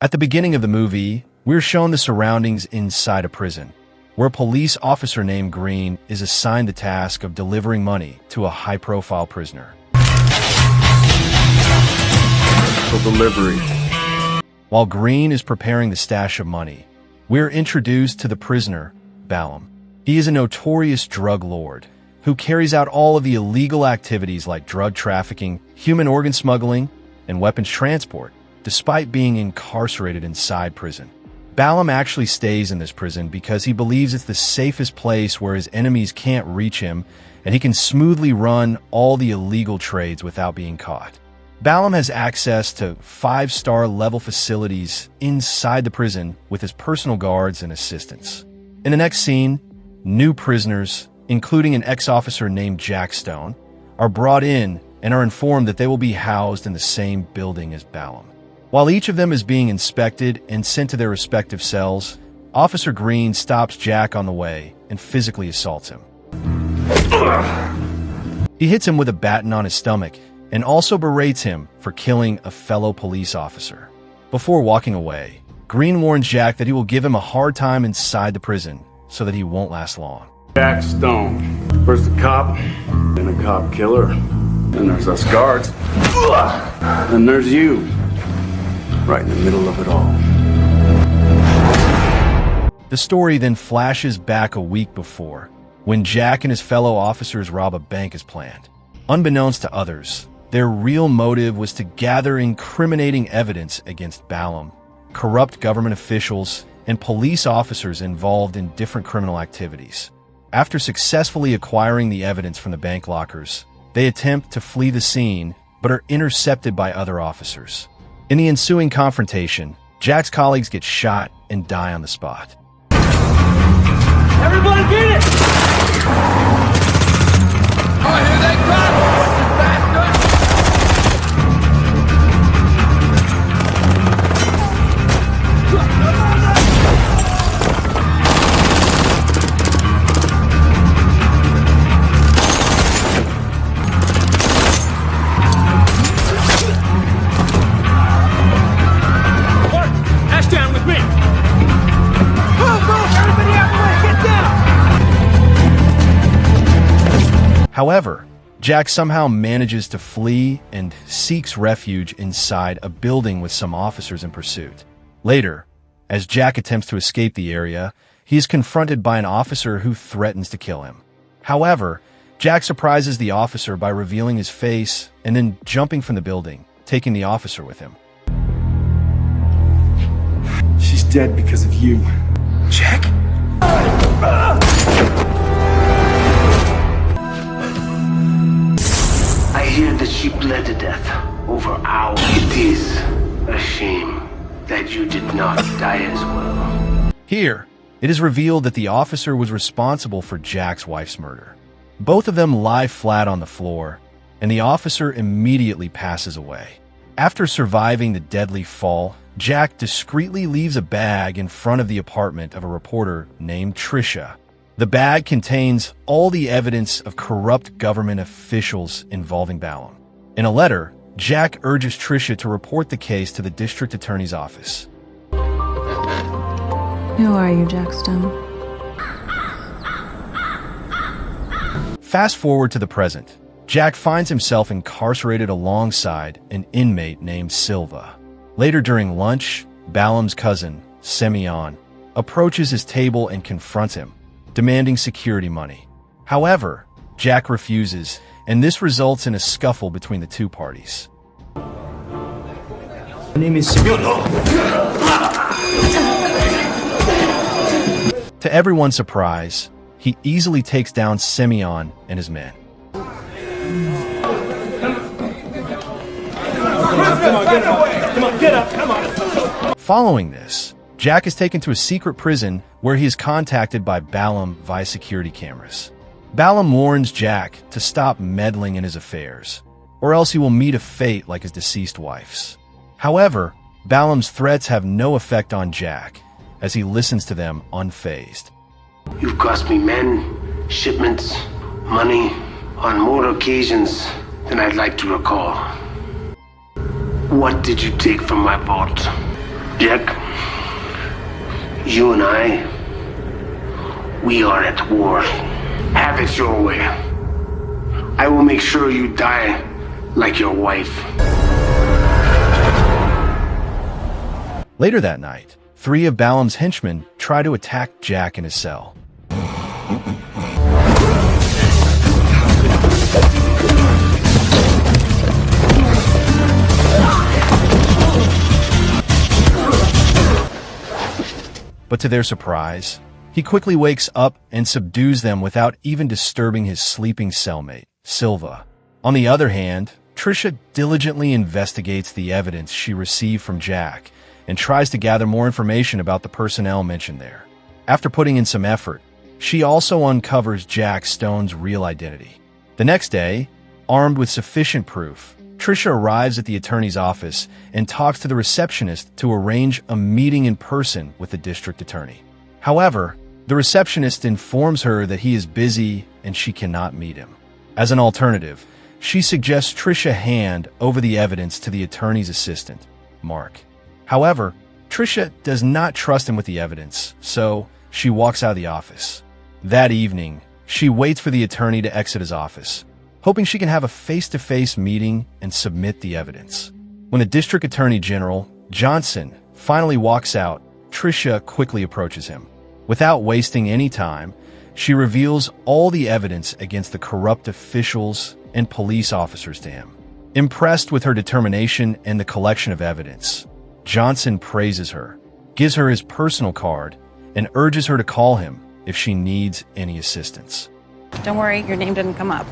At the beginning of the movie, we're shown the surroundings inside a prison, where a police officer named Green is assigned the task of delivering money to a high-profile prisoner. For delivery. While Green is preparing the stash of money, we're introduced to the prisoner, Balum. He is a notorious drug lord who carries out all of the illegal activities like drug trafficking, human organ smuggling, and weapons transport, despite being incarcerated inside prison. Balum actually stays in this prison because he believes it's the safest place where his enemies can't reach him, and he can smoothly run all the illegal trades without being caught. Balum has access to 5-star level facilities inside the prison with his personal guards and assistants. In the next scene, new prisoners, including an ex-officer named Jack Stone, are brought in and are informed that they will be housed in the same building as Balum. While each of them is being inspected and sent to their respective cells, Officer Green stops Jack on the way and physically assaults him. He hits him with a baton on his stomach and also berates him for killing a fellow police officer. Before walking away, Green warns Jack that he will give him a hard time inside the prison so that he won't last long. Jack Stone. First a cop, then a cop killer. Then there's us guards. Then there's you. Right in the middle of it all. The story then flashes back a week before, when Jack and his fellow officers rob a bank as planned. Unbeknownst to others, their real motive was to gather incriminating evidence against Balum, corrupt government officials, and police officers involved in different criminal activities. After successfully acquiring the evidence from the bank lockers, they attempt to flee the scene, but are intercepted by other officers. In the ensuing confrontation, Jack's colleagues get shot and die on the spot. Everybody get it! Oh, here they come! However, Jack somehow manages to flee and seeks refuge inside a building with some officers in pursuit. Later, as Jack attempts to escape the area, he is confronted by an officer who threatens to kill him. However, Jack surprises the officer by revealing his face and then jumping from the building, taking the officer with him. She's dead because of you. Jack? I hear that she bled to death over hours. It is a shame that you did not die as well. Here, it is revealed that the officer was responsible for Jack's wife's murder. Both of them lie flat on the floor, and the officer immediately passes away. After surviving the deadly fall, Jack discreetly leaves a bag in front of the apartment of a reporter named Trisha. The bag contains all the evidence of corrupt government officials involving Balum. In a letter, Jack urges Trisha to report the case to the district attorney's office. Who are you, Jack Stone? Fast forward to the present. Jack finds himself incarcerated alongside an inmate named Silva. Later during lunch, Balum's cousin, Semyon, approaches his table and confronts him, demanding security money. However, Jack refuses, and this results in a scuffle between the two parties. My name is Semyon. To everyone's surprise, he easily takes down Semyon and his men. Get up, come on. Following this, Jack is taken to a secret prison where he is contacted by Balum via security cameras. Balum warns Jack to stop meddling in his affairs, or else he will meet a fate like his deceased wife's. However, Balum's threats have no effect on Jack, as he listens to them unfazed. You've cost me men, shipments, money, on more occasions than I'd like to recall. What did you take from my vault? Jack, you and I, we are at war. Have it your way. I will make sure you die like your wife. Later that night, 3 of Balum's henchmen try to attack Jack in his cell. But to their surprise, he quickly wakes up and subdues them without even disturbing his sleeping cellmate, Silva. On the other hand, Tricia diligently investigates the evidence she received from Jack and tries to gather more information about the personnel mentioned there. After putting in some effort, she also uncovers Jack Stone's real identity. The next day, armed with sufficient proof, Tricia arrives at the attorney's office and talks to the receptionist to arrange a meeting in person with the district attorney. However, the receptionist informs her that he is busy and she cannot meet him. As an alternative, she suggests Tricia hand over the evidence to the attorney's assistant, Mark. However, Tricia does not trust him with the evidence, so she walks out of the office. That evening, she waits for the attorney to exit his office, hoping she can have a face-to-face meeting and submit the evidence. When the District Attorney General, Johnson, finally walks out, Tricia quickly approaches him. Without wasting any time, she reveals all the evidence against the corrupt officials and police officers to him. Impressed with her determination and the collection of evidence, Johnson praises her, gives her his personal card, and urges her to call him if she needs any assistance. Don't worry, your name didn't come up.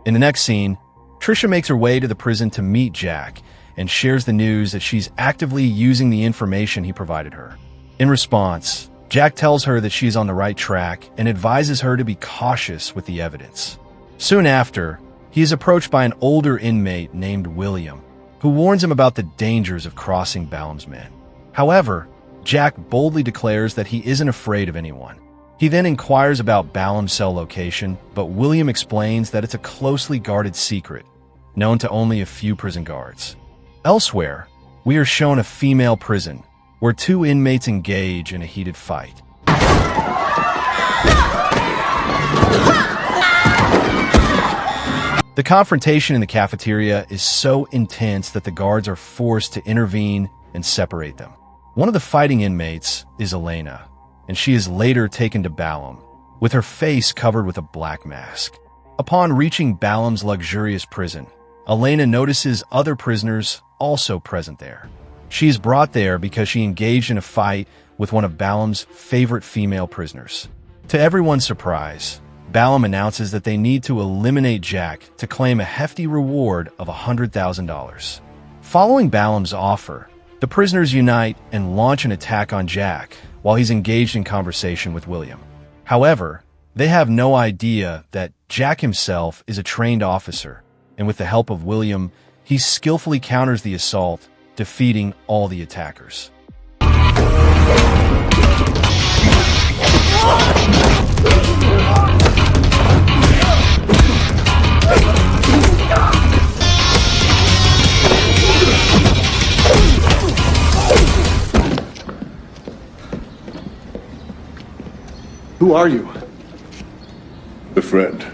In the next scene, Tricia makes her way to the prison to meet Jack and shares the news that she's actively using the information he provided her. In response, Jack tells her that she is on the right track and advises her to be cautious with the evidence. Soon after, he is approached by an older inmate named William, who warns him about the dangers of crossing Balum's men. However, Jack boldly declares that he isn't afraid of anyone. He then inquires about Balum's cell location, but William explains that it's a closely guarded secret, known to only a few prison guards. Elsewhere, we are shown a female prison, where 2 inmates engage in a heated fight. The confrontation in the cafeteria is so intense that the guards are forced to intervene and separate them. One of the fighting inmates is Elena, and she is later taken to Balum, with her face covered with a black mask. Upon reaching Balum's luxurious prison, Elena notices other prisoners also present there. She is brought there because she engaged in a fight with one of Balum's favorite female prisoners. To everyone's surprise, Balum announces that they need to eliminate Jack to claim a hefty reward of $100,000. Following Balum's offer, the prisoners unite and launch an attack on Jack while he's engaged in conversation with William. However, they have no idea that Jack himself is a trained officer, and with the help of William, he skillfully counters the assault, defeating all the attackers. Who are you? A friend.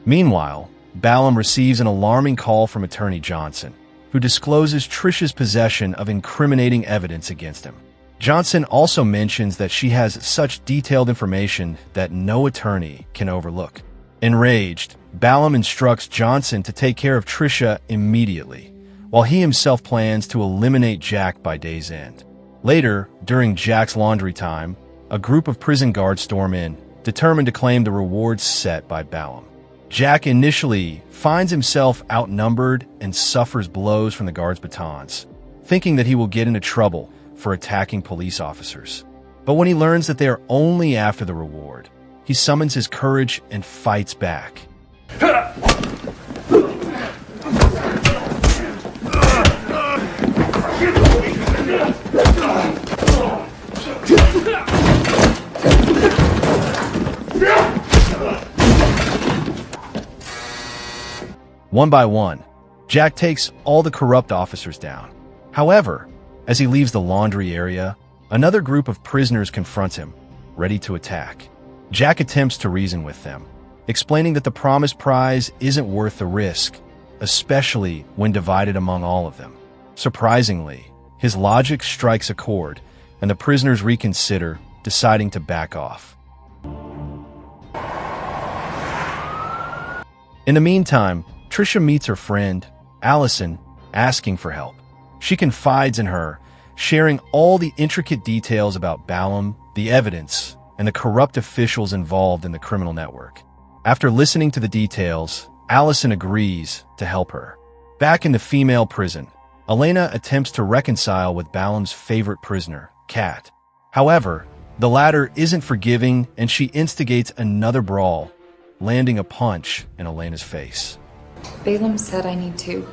Meanwhile, Balum receives an alarming call from Attorney Johnson, who discloses Tricia's possession of incriminating evidence against him. Johnson also mentions that she has such detailed information that no attorney can overlook. Enraged, Balum instructs Johnson to take care of Tricia immediately, while he himself plans to eliminate Jack by day's end. Later, during Jack's laundry time, a group of prison guards storm in, determined to claim the rewards set by Balum. Jack initially finds himself outnumbered and suffers blows from the guards' batons, thinking that he will get into trouble for attacking police officers. But when he learns that they are only after the reward, he summons his courage and fights back. One by one, Jack takes all the corrupt officers down. However, as he leaves the laundry area, another group of prisoners confronts him, ready to attack. Jack attempts to reason with them, explaining that the promised prize isn't worth the risk, especially when divided among all of them. Surprisingly, his logic strikes a chord, and the prisoners reconsider, deciding to back off. In the meantime, Trisha meets her friend, Allison, asking for help. She confides in her, sharing all the intricate details about Balum, the evidence, and the corrupt officials involved in the criminal network. After listening to the details, Allison agrees to help her. Back in the female prison, Elena attempts to reconcile with Balum's favorite prisoner, Kat. However, the latter isn't forgiving and she instigates another brawl, landing a punch in Elena's face. Balum said I need to.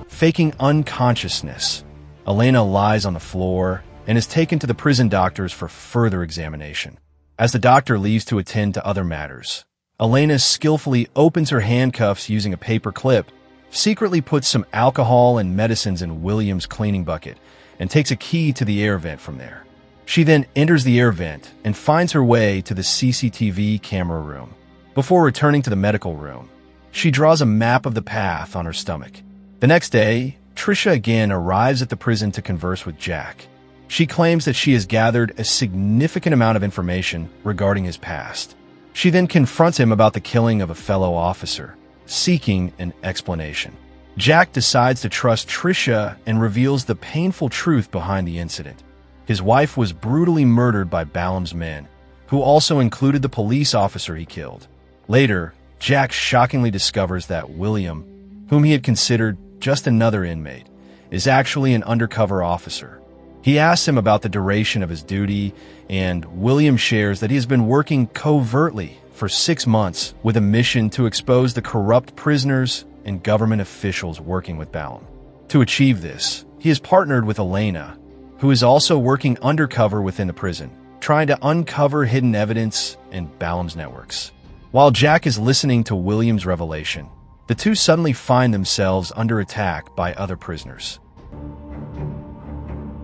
Faking unconsciousness, Elena lies on the floor and is taken to the prison doctors for further examination. As the doctor leaves to attend to other matters, Elena skillfully opens her handcuffs using a paper clip, secretly puts some alcohol and medicines in William's cleaning bucket, and takes a key to the air vent from there. She then enters the air vent and finds her way to the CCTV camera room. Before returning to the medical room, she draws a map of the path on her stomach. The next day, Trisha again arrives at the prison to converse with Jack. She claims that she has gathered a significant amount of information regarding his past. She then confronts him about the killing of a fellow officer, seeking an explanation. Jack decides to trust Trisha and reveals the painful truth behind the incident. His wife was brutally murdered by Balum's men, who also included the police officer he killed. Later, Jack shockingly discovers that William, whom he had considered just another inmate, is actually an undercover officer. He asks him about the duration of his duty, and William shares that he has been working covertly for 6 months with a mission to expose the corrupt prisoners and government officials working with Balum. To achieve this, he has partnered with Elena, who is also working undercover within the prison, trying to uncover hidden evidence in Balum's networks. While Jack is listening to William's revelation, the two suddenly find themselves under attack by other prisoners.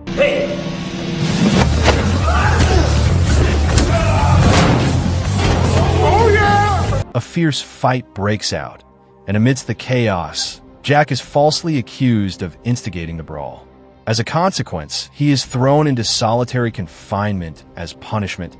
Hey! Oh, yeah! A fierce fight breaks out, and amidst the chaos, Jack is falsely accused of instigating the brawl. As a consequence, he is thrown into solitary confinement as punishment,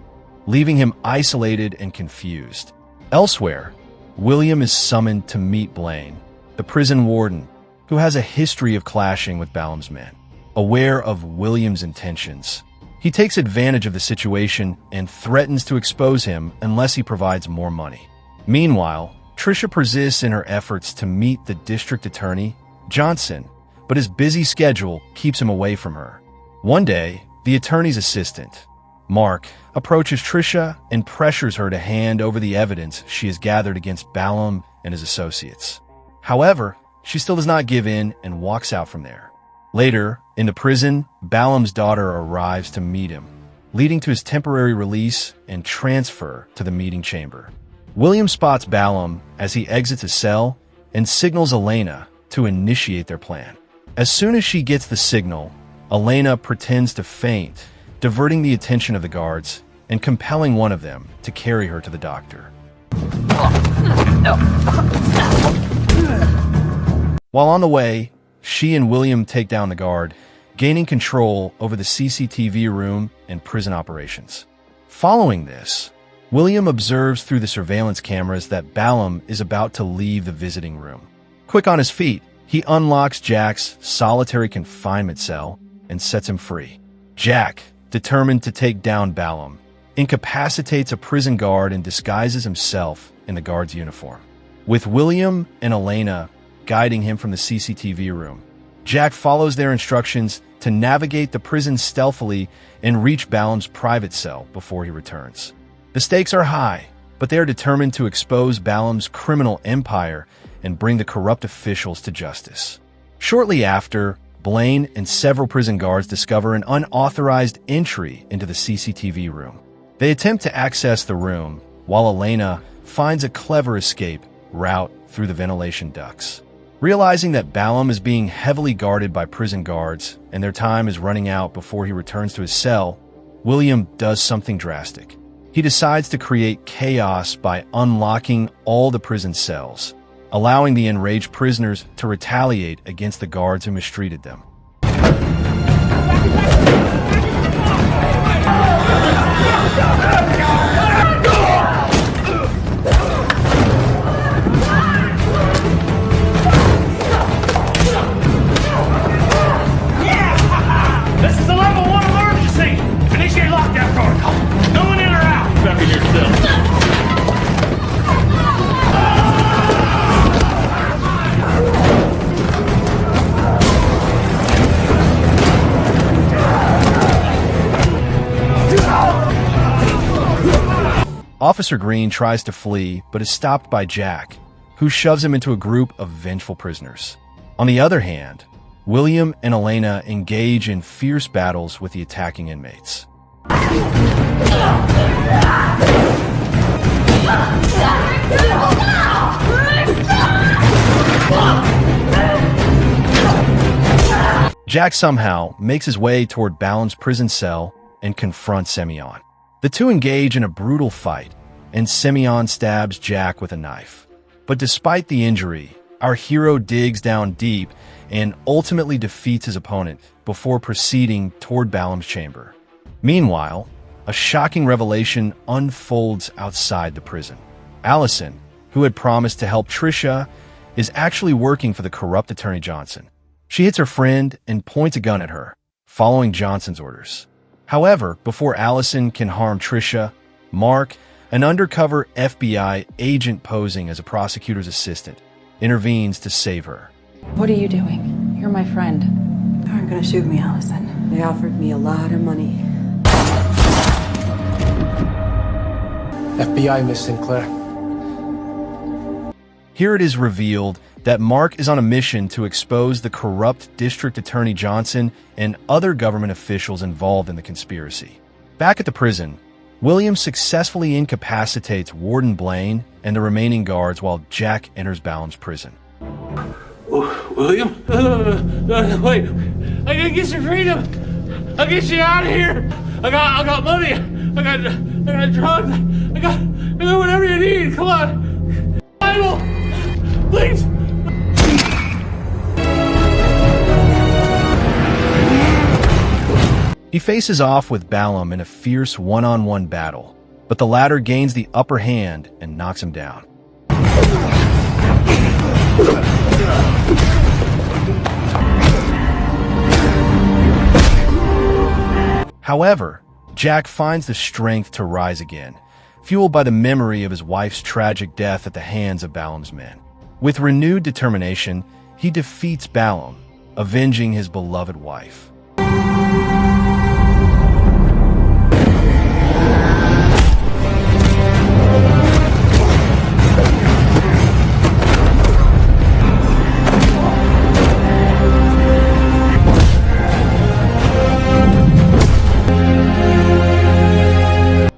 leaving him isolated and confused. Elsewhere, William is summoned to meet Blaine, the prison warden, who has a history of clashing with Balum's men. Aware of William's intentions, he takes advantage of the situation and threatens to expose him unless he provides more money. Meanwhile, Trisha persists in her efforts to meet the district attorney, Johnson, but his busy schedule keeps him away from her. One day, the attorney's assistant, Mark, approaches Trisha and pressures her to hand over the evidence she has gathered against Balum and his associates. However, she still does not give in and walks out from there. Later, in the prison, Balum's daughter arrives to meet him, leading to his temporary release and transfer to the meeting chamber. William spots Balum as he exits his cell and signals Elena to initiate their plan. As soon as she gets the signal, Elena pretends to faint, diverting the attention of the guards and compelling one of them to carry her to the doctor. While on the way, she and William take down the guard, gaining control over the CCTV room and prison operations. Following this, William observes through the surveillance cameras that Balum is about to leave the visiting room. Quick on his feet, he unlocks Jack's solitary confinement cell and sets him free. Jack, determined to take down Balum, incapacitates a prison guard and disguises himself in the guard's uniform. With William and Elena guiding him from the CCTV room, Jack follows their instructions to navigate the prison stealthily and reach Balum's private cell before he returns. The stakes are high, but they are determined to expose Balum's criminal empire and bring the corrupt officials to justice. Shortly after, Blaine and several prison guards discover an unauthorized entry into the CCTV room. They attempt to access the room, while Elena finds a clever escape route through the ventilation ducts. Realizing that Balum is being heavily guarded by prison guards and their time is running out before he returns to his cell, William does something drastic. He decides to create chaos by unlocking all the prison cells, allowing the enraged prisoners to retaliate against the guards who mistreated them. This is a level 1 emergency! Initiate lockdown protocol. No one in or out. Back in your cell. Officer Green tries to flee, but is stopped by Jack, who shoves him into a group of vengeful prisoners. On the other hand, William and Elena engage in fierce battles with the attacking inmates. Jack somehow makes his way toward Balum's prison cell and confronts Semyon. The two engage in a brutal fight, and Semyon stabs Jack with a knife. But despite the injury, our hero digs down deep and ultimately defeats his opponent before proceeding toward Balum's chamber. Meanwhile, a shocking revelation unfolds outside the prison. Allison, who had promised to help Trisha, is actually working for the corrupt Attorney Johnson. She hits her friend and points a gun at her, following Johnson's orders. However, before Allison can harm Trisha, Mark, an undercover FBI agent posing as a prosecutor's assistant, intervenes to save her. What are you doing? You're my friend. They aren't gonna shoot me, Allison. They offered me a lot of money. FBI, Miss Sinclair. Here it is revealed that Mark is on a mission to expose the corrupt District Attorney Johnson and other government officials involved in the conspiracy. Back at the prison, William successfully incapacitates Warden Blaine and the remaining guards while Jack enters Balum's prison. William? Wait, I gotta get your freedom. I'll get you out of here. I got money. I got drugs. I got whatever you need. Come on. Bible, please. He faces off with Balum in a fierce one-on-one battle, but the latter gains the upper hand and knocks him down. However, Jack finds the strength to rise again, fueled by the memory of his wife's tragic death at the hands of Balum's men. With renewed determination, he defeats Balum, avenging his beloved wife.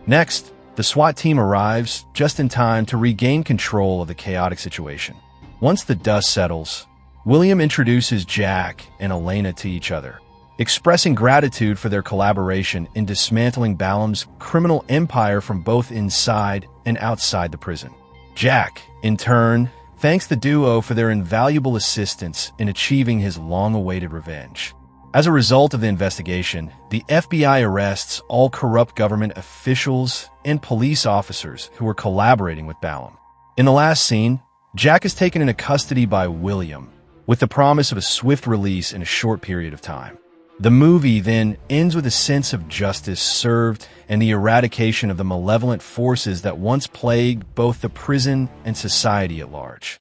Next, the SWAT team arrives just in time to regain control of the chaotic situation. Once the dust settles, William introduces Jack and Elena to each other, expressing gratitude for their collaboration in dismantling Balum's criminal empire from both inside and outside the prison. Jack, in turn, thanks the duo for their invaluable assistance in achieving his long-awaited revenge. As a result of the investigation, the FBI arrests all corrupt government officials and police officers who were collaborating with Balum. In the last scene, Jack is taken into custody by William, with the promise of a swift release in a short period of time. The movie then ends with a sense of justice served and the eradication of the malevolent forces that once plagued both the prison and society at large.